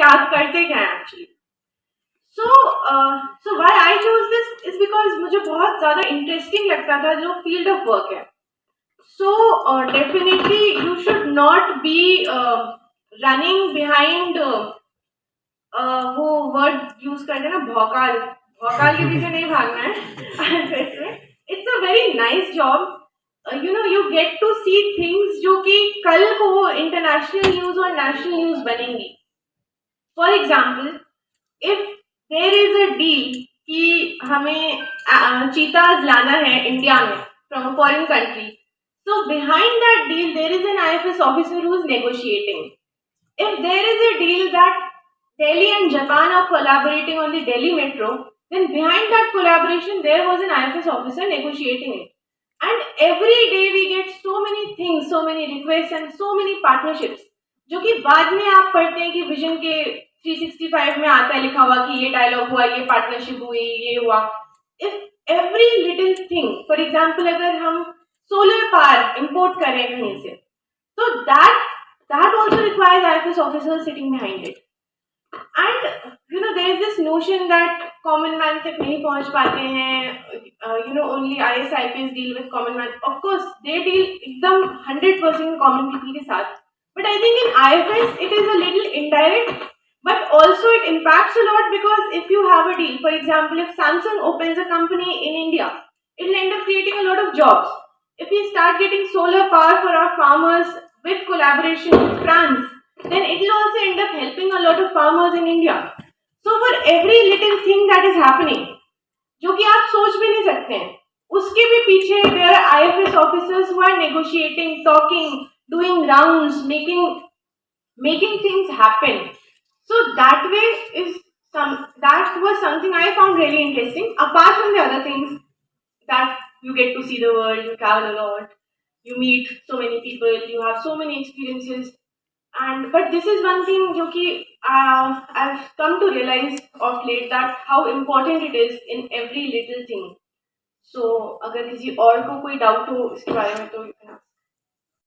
क्या करते क्या है actually. So so why I choose this is because मुझे बहुत ज़्यादा इंटरेस्टिंग लगता था जो फील्ड ऑफ वर्क है. So definitely you should not be running behind वो वर्ड यूज करते हैं ना, भौकाल. भौकाल के पीछे नहीं भागना है. इसमें it's a very nice job. You know you get to see things जो कि कल को वो इंटरनेशनल न्यूज और नेशनल न्यूज बनेंगी. For example, if there is a deal कि हमें चीताज लाना है इंडिया में from a foreign country, so behind that deal there is an IFS officer who is negotiating. If there is a deal that Delhi and Japan are collaborating on the Delhi metro, then behind that collaboration there was an IFS officer negotiating it. And every day we get so many things, so many requests and so many partnerships, जो कि बाद में आप पढ़ते हैं कि vision के 365 में आता है लिखा हुआ कि ये डायलॉग हुआ, ये पार्टनरशिप हुई, ये हुआ. If every little thing, for example अगर हम सोलर पावर इंपोर्ट करें कहीं से, so that also requires IFS officers sitting behind it. And you know there is this notion that common man तक नहीं पहुंच पाते हैं. You know only IS IPS deal with common man. Of course they deal एकदम 100% common people के साथ. But I think in IFS it is a little indirect, but also it impacts a lot because if you have a deal, for example, if Samsung opens a company in India, it will end up creating a lot of jobs. If we start getting solar power for our farmers with collaboration with France, then it will also end up helping a lot of farmers in India. So for every little thing that is happening, जो कि आप सोच भी नहीं सकते हैं, उसके भी पीछे there are IFS officers who are negotiating, talking, doing rounds, making things happen. So that way is that was something I found really interesting. Apart from the other things that you get to see the world, you travel a lot, you meet so many people, you have so many experiences. And but this is one thing जो कि I've come to realize of late that how important it is in every little thing. So अगर किसी और को कोई doubt हो इसके बारे में तो you can